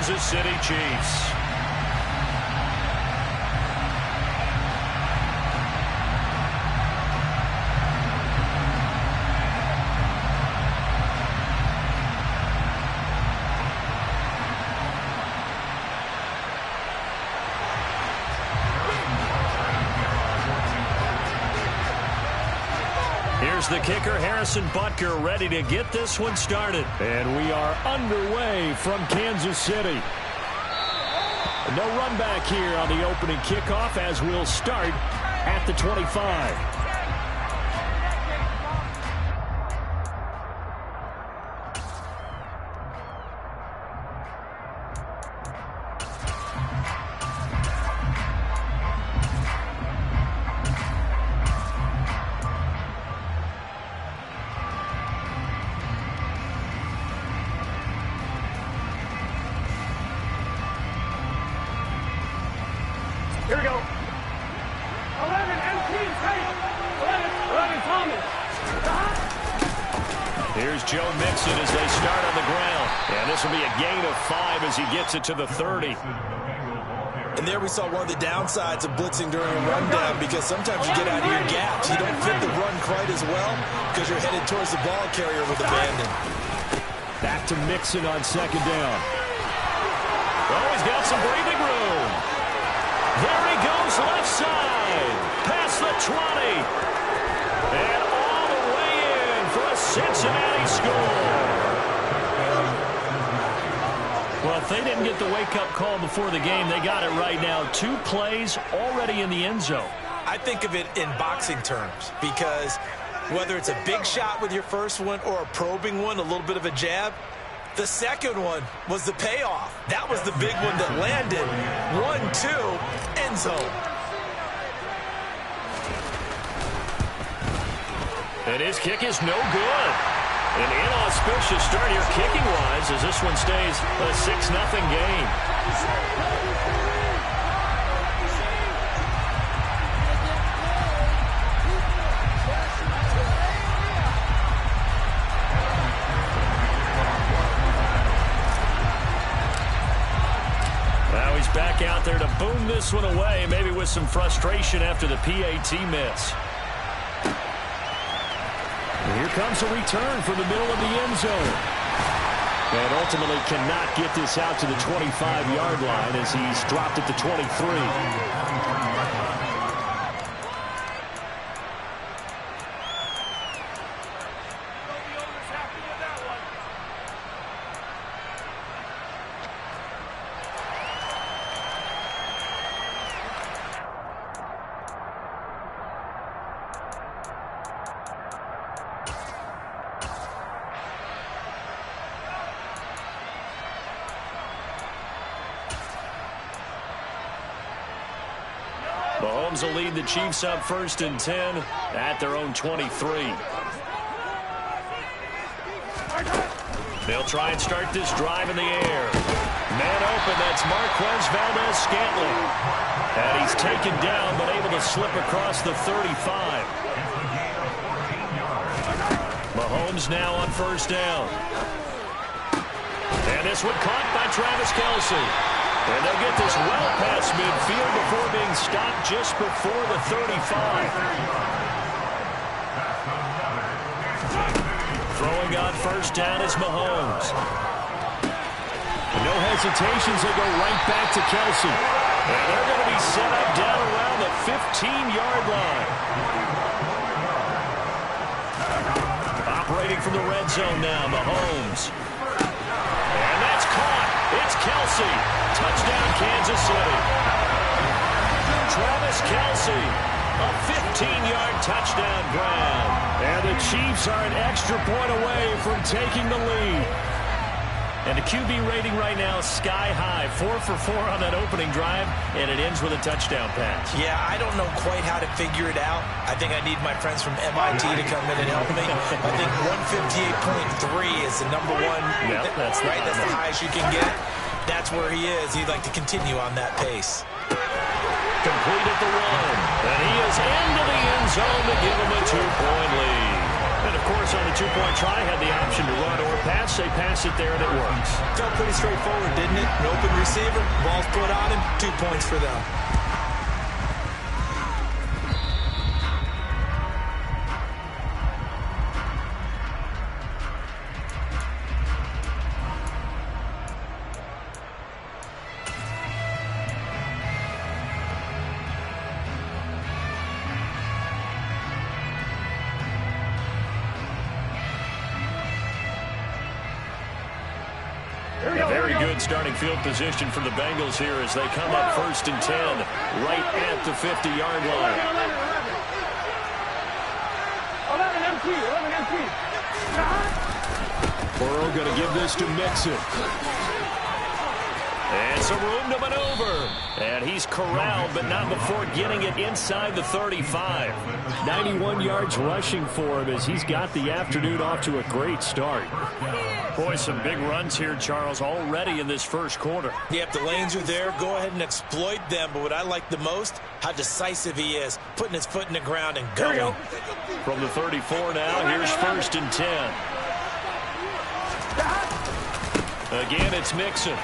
Kansas City Chiefs. Here's the kicker, Harrison Butker, ready to get this one started. And we are underway from Kansas City. No run back here on the opening kickoff as we'll start at the 25. Here we go. 11 empty, 11 Thomas. Here's Joe Mixon as they start on the ground. And this will be a gain of 5 as he gets it to the 30. And there we saw one of the downsides of blitzing during a rundown, because sometimes you get out of your gaps. You don't fit the run quite as well because you're headed towards the ball carrier with abandon. Back to Mixon on second down. Oh, he's got some breathing room. There he goes left side. Past the 20. And all the way in for a Cincinnati score. Well, if they didn't get the wake-up call before the game, they got it right now. 2 plays already in the end zone. I think of it in boxing terms, because whether it's a big shot with your first one or a probing one, a little bit of a jab, the second one was the payoff. That was the big one that landed. 1-2, end zone. And his kick is no good. An inauspicious start here kicking-wise as this one stays a 6-0 game. Back out there to boom this one away, maybe with some frustration after the PAT miss. And here comes a return from the middle of the end zone. And ultimately cannot get this out to the 25-yard line as he's dropped at the 23. Mahomes will lead the Chiefs up 1st and 10 at their own 23. They'll try and start this drive in the air. Man open, that's Marquez Valdez-Scantling. And he's taken down, but able to slip across the 35. Mahomes now on 1st down. And this one caught by Travis Kelce. And they'll get this well past midfield before being stopped just before the 35. Throwing on 1st down is Mahomes. No hesitations, they go right back to Kelce. And they're going to be set up down around the 15-yard line. Operating from the red zone now, Mahomes. And that's caught. It's Kelce. Touchdown, Kansas City. Travis Kelce, a 15-yard touchdown grab. And the Chiefs are an extra point away from taking the lead. And the QB rating right now is sky high. 4 for 4 on that opening drive, and it ends with a touchdown pass. Yeah, I don't know quite how to figure it out. I think I need my friends from MIT to come in and help me. I think 158.3 is the number one. Yeah, that's right. That's the highest you can get. That's where he is. He'd like to continue on that pace. Completed the run, and he is into the end zone to give him a 2-point lead. And, of course, on the two-point try, had the option to run or pass. They pass it there, and it works. Felt pretty straightforward, didn't it? An open receiver, ball's put on him, 2 points for them. A very good starting field position for the Bengals here as they come up 1st and 10, right at the 50-yard line. 11 MT. Burrow going to give this to Mixon. And some room to maneuver. And he's corralled, but not before getting it inside the 35. 91 yards rushing for him as he's got the afternoon off to a great start. Boy, some big runs here, Charles, already in this first quarter. Yep, the lanes are there. Go ahead and exploit them. But what I like the most, how decisive he is, putting his foot in the ground and going. From the 34 now, here's 1st and 10. Again, it's Mixon.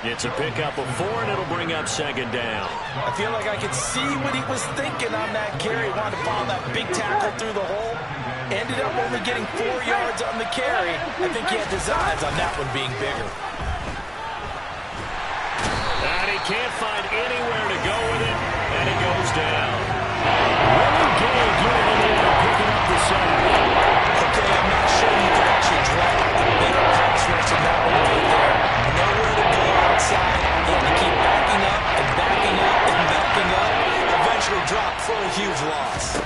It's a pickup of 4, and it'll bring up 2nd down. I feel like I could see what he was thinking on that carry. Wanted to follow that big tackle through the hole. Ended up only getting 4 yards on the carry. I think he had designs on that one being bigger. And he can't find anywhere to go with it, and it goes down. Really good getting in there and picking up the sack. Okay, I'm not sure you can actually draw a better pass rush than that one right there. Nowhere to go outside. He had to keep backing up and backing up and backing up. Eventually dropped for a huge loss.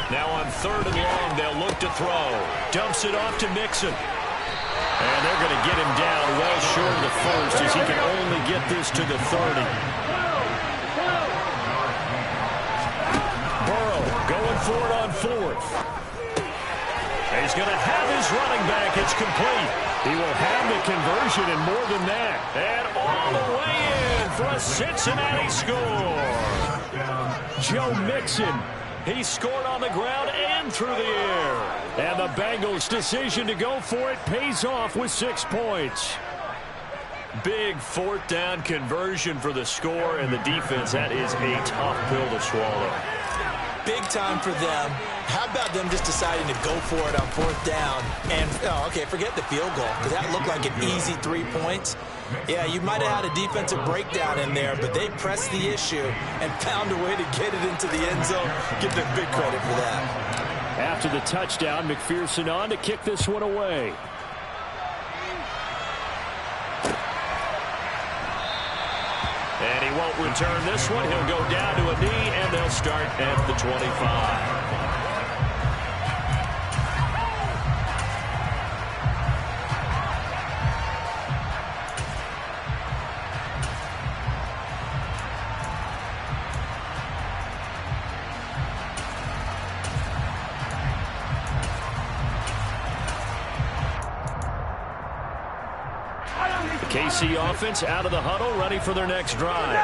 Now on 3rd and long, they'll look to throw. Dumps it off to Mixon. And they're going to get him down well short of the first as he can only get this to the 30. Burrow going for it on 4th. He's going to have his running back. It's complete. He will have the conversion and more than that. And all the way in for a Cincinnati score. Joe Mixon. He scored on the ground and through the air. And the Bengals' decision to go for it pays off with 6 points. Big 4th down conversion for the score, and the defense, that is a tough pill to swallow. Big time for them. How about them just deciding to go for it on 4th down? And, okay, forget the field goal, because that looked like an easy 3 points. Yeah, you might have had a defensive breakdown in there, but they pressed the issue and found a way to get it into the end zone. Give them big credit for that. After the touchdown, McPherson on to kick this one away. And he won't return this one. He'll go down to a knee, and they'll start at the 25. KC offense out of the huddle, ready for their next drive.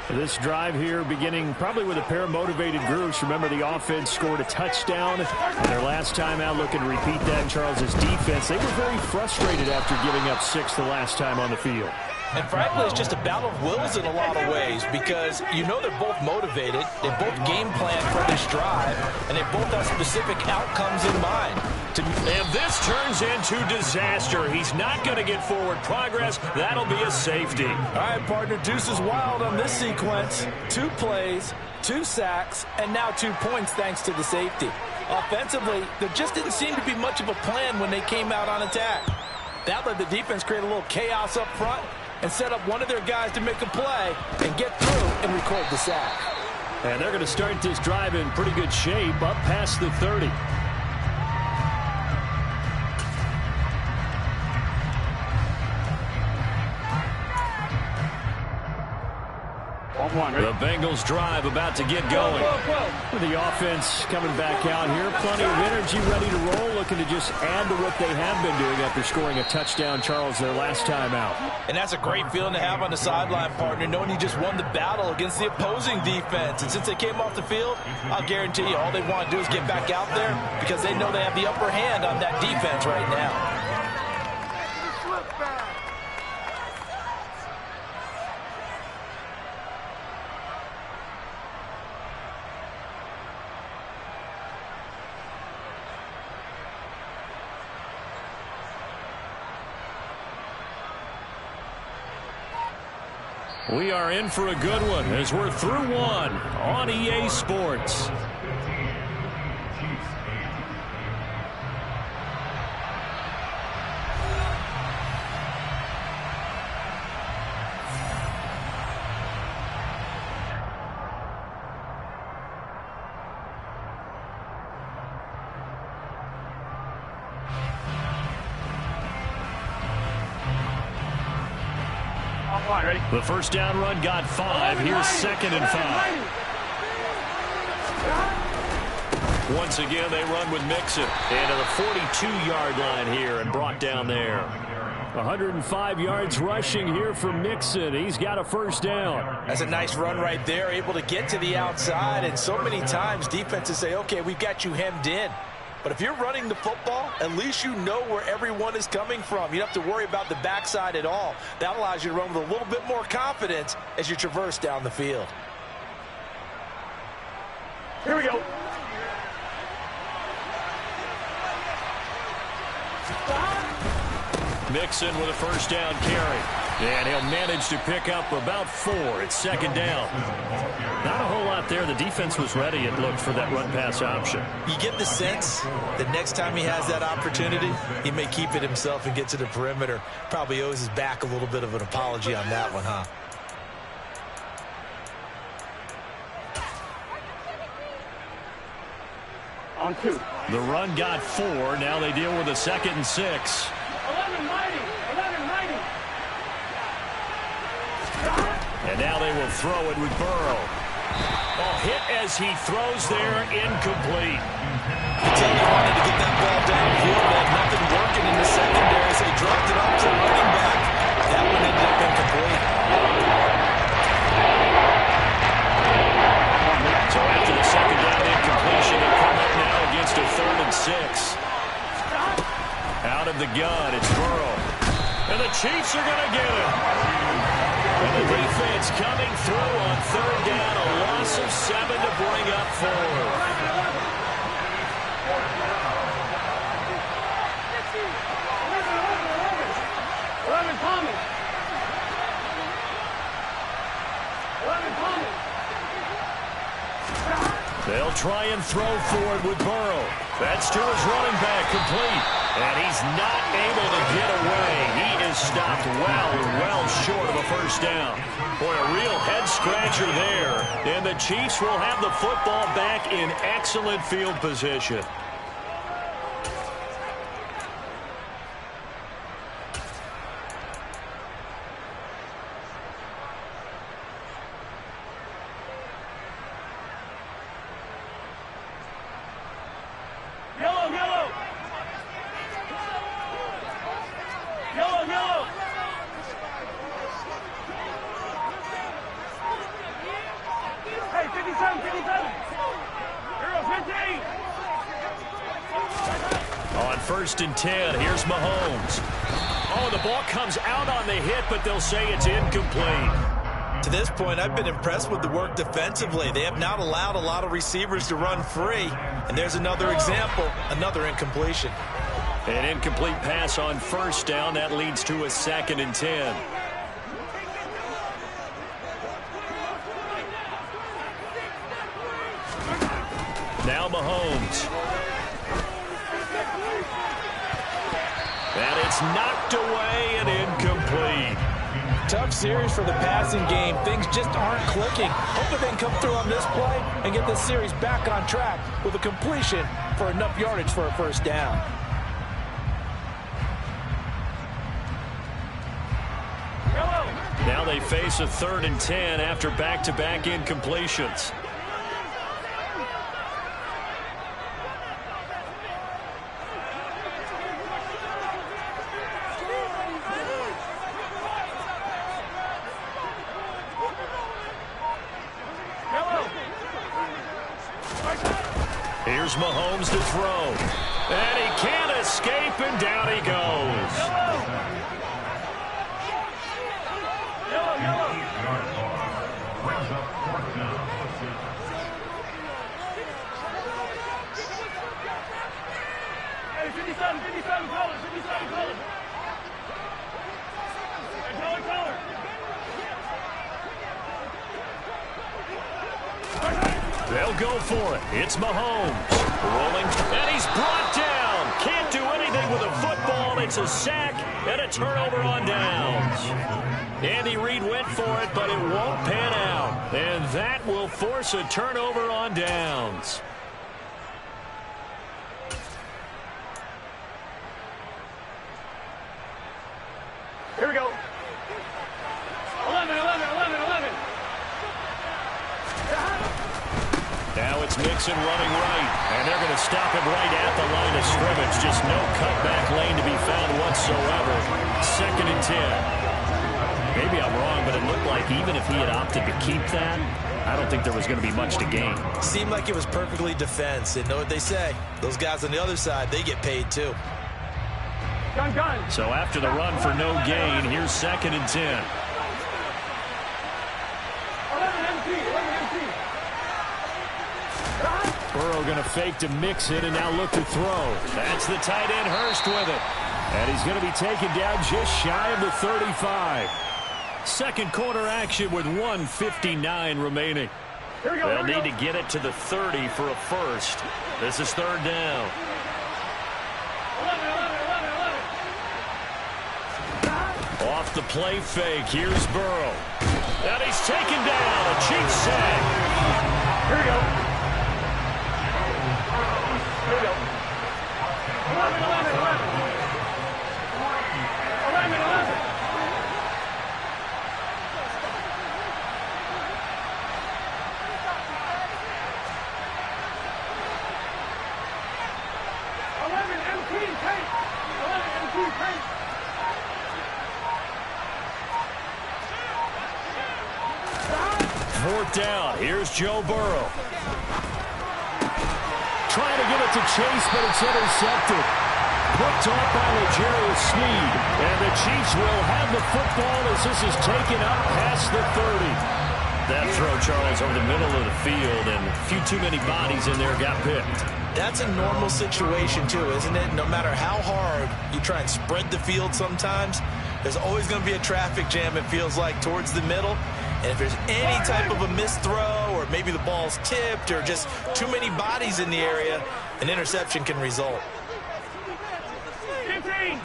This drive here beginning probably with a pair of motivated groups. Remember, the offense scored a touchdown and their last time out. Looking to repeat that in Charles's defense. They were very frustrated after giving up 6 the last time on the field. And frankly, it's just a battle of wills in a lot of ways because you know they're both motivated, they both game plan for this drive, and they both have specific outcomes in mind. And this turns into disaster. He's not going to get forward progress. That'll be a safety. All right, partner, deuce is wild on this sequence. 2 plays, 2 sacks, and now 2 points thanks to the safety. Offensively, there just didn't seem to be much of a plan when they came out on attack. That let the defense create a little chaos up front and set up one of their guys to make a play and get through and record the sack. And they're going to start this drive in pretty good shape up past the 30. The Bengals drive about to get going. The offense coming back out here. Plenty of energy, ready to roll. Looking to just add to what they have been doing after scoring a touchdown, Charles, their last time out. And that's a great feeling to have on the sideline, partner, knowing you just won the battle against the opposing defense. And since they came off the field, I'll guarantee you all they want to do is get back out there because they know they have the upper hand on that defense right now. We are in for a good one as we're through one on EA Sports. The first down run got 5. Here's 2nd and 5. Once again, they run with Mixon. And to the 42-yard line here and brought down there. 105 yards rushing here for Mixon. He's got a first down. That's a nice run right there, able to get to the outside. And so many times defenses say, okay, we've got you hemmed in. But if you're running the football, at least you know where everyone is coming from. You don't have to worry about the backside at all. That allows you to run with a little bit more confidence as you traverse down the field. Here we go. Mixon with a first down carry. And he'll manage to pick up about 4. It's 2nd down. Not a whole lot there. The defense was ready, it looked, for that run-pass option. You get the sense that next time he has that opportunity, he may keep it himself and get to the perimeter. Probably owes his back a little bit of an apology on that one, huh? On 2. The run got 4. Now they deal with a 2nd and 6. 11 mighty. 11 mighty. And now they will throw it with Burrow. Oh, hit as he throws there, incomplete. I tell you, wanted to get that ball downfield. They had nothing working in the secondary, so he dropped it up to the running back. That one ended up incomplete. So after the 2nd down incompletion, they come up now against a 3rd and 6. Out of the gun, it's Burrow. And the Chiefs are going to get it. And the defense coming through on 3rd down, a loss of 7 to bring up 4. They'll try and throw for it with Burrow. That's to his running back, complete. And he's not able to get away. He is stopped well short of a first down. Boy, a real head-scratcher there. And the Chiefs will have the football back in excellent field position. On 1st and 10, here's Mahomes. Oh, the ball comes out on the hit, but they'll say it's incomplete. To this point, I've been impressed with the work defensively. They have not allowed a lot of receivers to run free. And there's another example, another incompletion. An incomplete pass on 1st down. That leads to a 2nd and 10. Now Mahomes. And it's knocked away and incomplete. Tough series for the passing game. Things just aren't clicking. Hopefully they can come through on this play and get this series back on track with a completion for enough yardage for a first down. Now they they face a 3rd and 10 after back-to-back incompletions. Here's Mahomes to throw. And he can't escape, and down he goes. Hey, 57, color, 57, color. Hey, color. They'll go for it. It's Mahomes. Rolling, and he's brought down. Can't do anything with a football. It's a sack and a turnover on downs. Andy Reid went for it, but it won't pan out. And that will force a turnover on downs. Here we go. 11. Now it's Mixon running right, and they're going to stop him right at the line of scrimmage. Just no cutback lane to be found whatsoever. 2nd and 10. Maybe I'm wrong, but it looked like even if he had opted to keep that, I don't think there was going to be much to gain. Seemed like it was perfectly defense. And know what they say? Those guys on the other side, they get paid too. Gun. So after the run for no gain, here's 2nd and 10. 11 empty. Burrow going to fake to Mixon and now look to throw. That's the tight end Hurst with it. And he's going to be taken down just shy of the 35. Second quarter action with 1:59 remaining. Here we go. They'll need to get it to the 30 for a first. This is 3rd down. 11. Off the play fake, here's Burrow. And he's taken down, a cheap sack. Here we go. 11. Fourth down. Here's Joe Burrow. Trying to get it to Chase, but it's intercepted. Picked off by L'Jarius Sneed. And the Chiefs will have the football as this is taken up past the 30. That throw, Charles, over the middle of the field, and a few too many bodies in there got picked. That's a normal situation, too, isn't it? No matter how hard you try and spread the field sometimes, there's always going to be a traffic jam, it feels like, towards the middle. And if there's any type of a missed throw or maybe the ball's tipped or just too many bodies in the area, an interception can result. 15.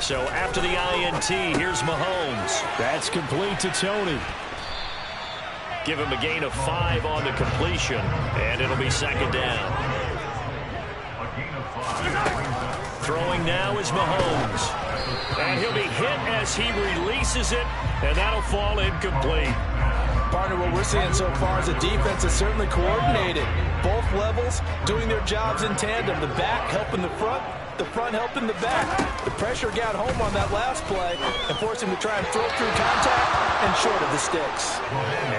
So after the INT, here's Mahomes. That's complete to Tony. Give him a gain of 5 on the completion, and it'll be 2nd down. Throwing now is Mahomes. And he'll be hit as he releases it, and that'll fall incomplete. Partner, what we're seeing so far is the defense is certainly coordinated. Both levels doing their jobs in tandem. The back helping the front helping the back. The pressure got home on that last play and forced him to try and throw through contact and short of the sticks.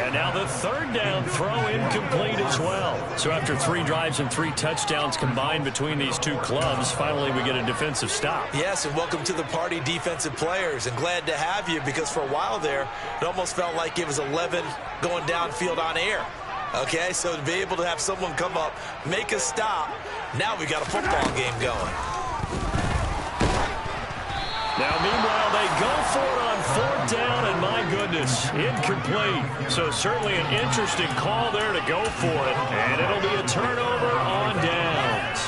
And now the 3rd down throw incomplete as well. So after 3 drives and 3 touchdowns combined between these two clubs, finally we get a defensive stop. Yes, and welcome to the party, defensive players. And glad to have you, because for a while there, it almost felt like it was 11 going downfield on air. Okay, so to be able to have someone come up, make a stop, now we got a football game going. Now, meanwhile, they go for it on 4th down, and my goodness, incomplete. So certainly an interesting call there to go for it, and it'll be a turnover on downs.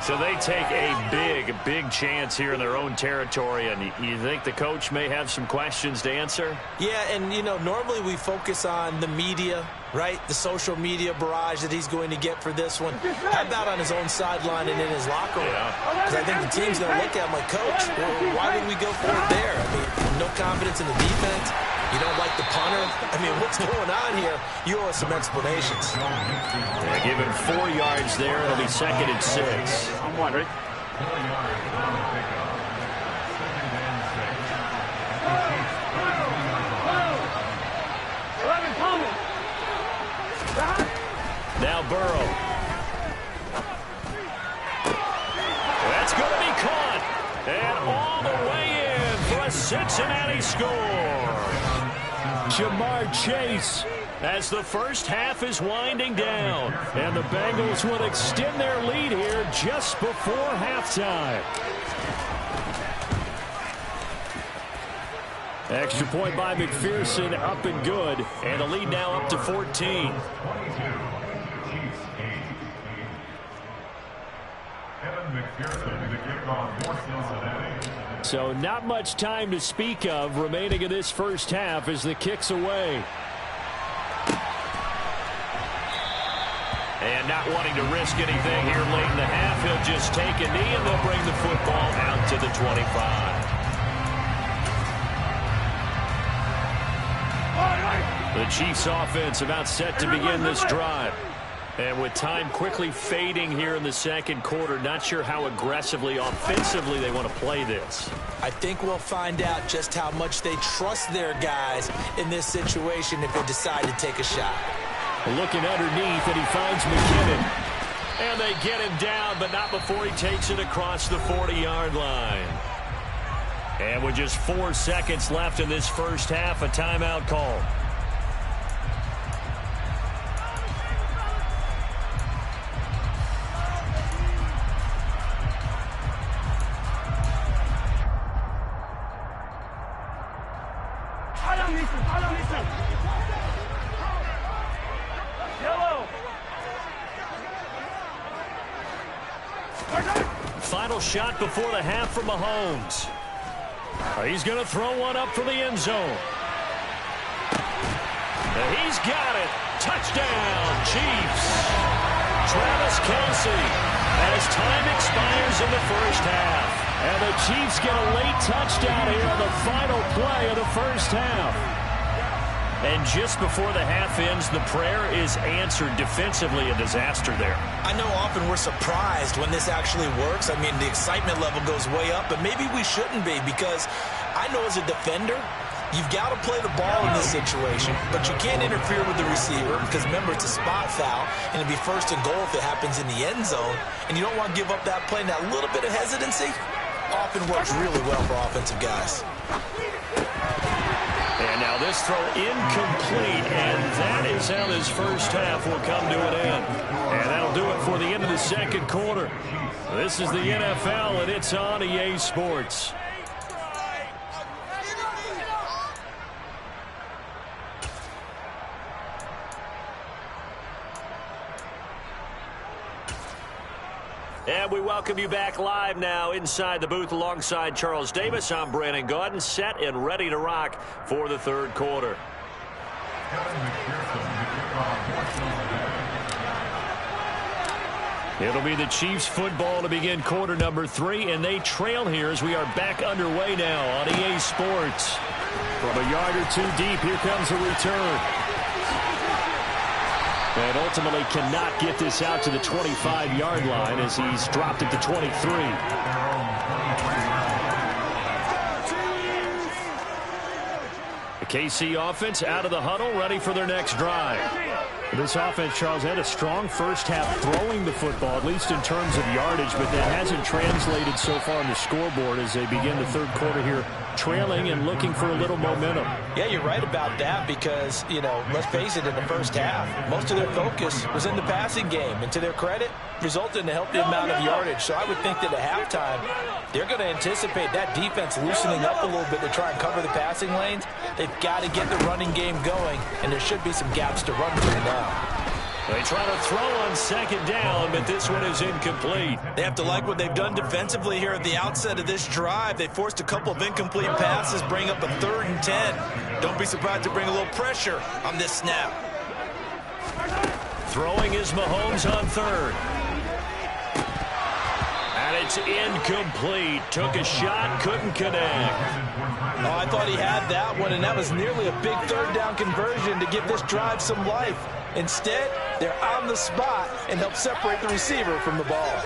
So they take a big chance here in their own territory, and you think the coach may have some questions to answer? Yeah, and, you know, normally we focus on the media right? The social media barrage that he's going to get for this one. How about on his own sideline and in his locker room? Because I think the team's going to look at him like, Coach, why would we go for it there? I mean, no confidence in the defense. You don't like the punter? I mean, what's going on here? You owe us some explanations. They give him 4 yards there. It'll be 2nd and 6. I'm wondering. Now Burrow. That's going to be caught. And all the way in for a Cincinnati score. Jamar Chase as the first half is winding down. And the Bengals will extend their lead here just before halftime. Extra point by McPherson, up and good. And the lead now up to 14. So not much time to speak of remaining in this first half as the kick's away. And not wanting to risk anything here late in the half, he'll just take a knee and they'll bring the football out to the 25. The Chiefs offense about set to begin this drive. And with time quickly fading here in the second quarter, not sure how aggressively, offensively they want to play this. I think we'll find out just how much they trust their guys in this situation if they decide to take a shot. Looking underneath, and he finds McKinnon. And they get him down, but not before he takes it across the 40-yard line. And with just 4 seconds left in this first half, a timeout call. Final shot before the half from Mahomes. He's going to throw one up for the end zone. He's got it. Touchdown, Chiefs. Travis Kelce as time expires in the first half. And the Chiefs get a late touchdown here on the final play of the first half. And just before the half ends, the prayer is answered. Defensively, a disaster there. I know often we're surprised when this actually works. I mean, the excitement level goes way up, but maybe we shouldn't be, because I know as a defender, you've got to play the ball in this situation, but you can't interfere with the receiver because, remember, it's a spot foul, and it'd be 1st and goal if it happens in the end zone, and you don't want to give up that play. Now, a little bit of hesitancy often works really well for offensive guys. And now this throw incomplete, and that is how this first half will come to an end. And that'll do it for the end of the second quarter. This is the NFL, and it's on EA Sports. And we welcome you back live now inside the booth alongside Charles Davis. I'm Brandon Gaudin, set and ready to rock for the third quarter. It'll be the Chiefs football to begin quarter number 3, and they trail here as we are back underway now on EA Sports. From a yard or 2 deep, here comes the return. And ultimately cannot get this out to the 25-yard line as he's dropped at the 23. The KC offense out of the huddle, ready for their next drive. This offense, Charles, had a strong first half throwing the football, at least in terms of yardage, but that hasn't translated so far on the scoreboard as they begin the third quarter here, trailing and looking for a little momentum. Yeah, you're right about that because, you know, let's face it, in the first half, most of their focus was in the passing game. And to their credit, resulted in a healthy amount of yardage. So I would think that at halftime, they're going to anticipate that defense loosening up a little bit to try and cover the passing lanes. They've got to get the running game going, and there should be some gaps to run through now. They try to throw on second down, but this one is incomplete. They have to like what they've done defensively here at the outset of this drive. They forced a couple of incomplete passes, bring up a 3rd and 10. Don't be surprised to bring a little pressure on this snap. Throwing is Mahomes on third. And it's incomplete. Took a shot, couldn't connect. Oh, I thought he had that one, and that was nearly a big third down conversion to give this drive some life. Instead, they're on the spot and help separate the receiver from the ball.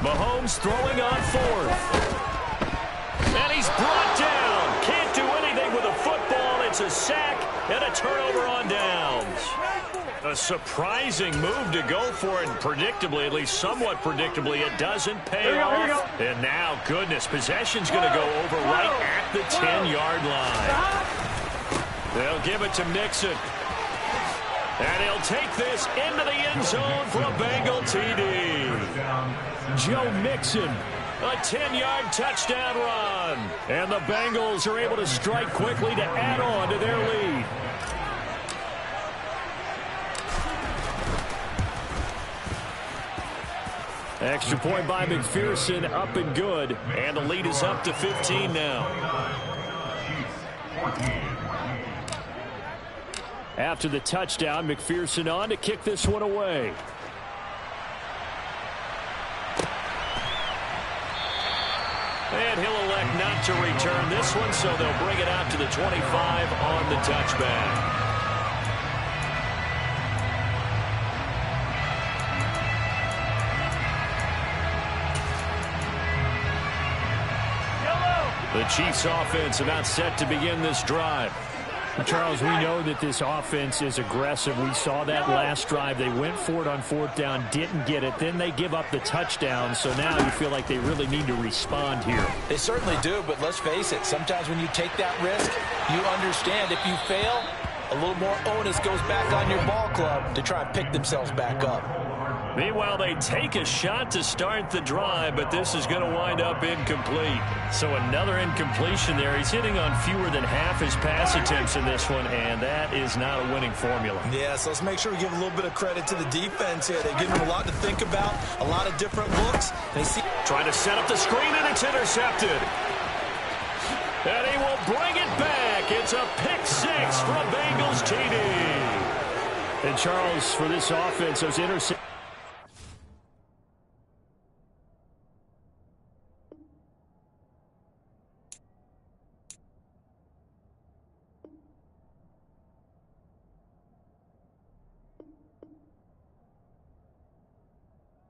Mahomes throwing on fourth. And he's brought down. Can't do anything with a football. It's a sack and a turnover on downs. A surprising move to go for it, and predictably, at least somewhat predictably, it doesn't pay off. And now, goodness, possession's going to go over right at the 10-yard line. They'll give it to Mixon. And he'll take this into the end zone for a Bengal TD. Joe Mixon, a 10-yard touchdown run. And the Bengals are able to strike quickly to add on to their lead. Extra point by McPherson, up and good. And the lead is up to 15 now. After the touchdown, McPherson on to kick this one away. And he'll elect not to return this one, so they'll bring it out to the 25 on the touchback. The Chiefs offense about set to begin this drive. Charles, we know that this offense is aggressive. We saw that last drive. They went for it on fourth down, didn't get it. Then they give up the touchdown, so now you feel like they really need to respond here. They certainly do, but let's face it. Sometimes when you take that risk, you understand if you fail, a little more onus goes back on your ball club to try and pick themselves back up. Meanwhile, they take a shot to start the drive, but this is going to wind up incomplete. So another incompletion there. He's hitting on fewer than half his pass attempts in this one, and that is not a winning formula. Yeah, so let's make sure we give a little bit of credit to the defense here. They give them a lot to think about, a lot of different looks. They see trying to set up the screen, and it's intercepted. And he will bring it back. It's a pick six from Bengals TD. And Charles, for this offense, those interceptions.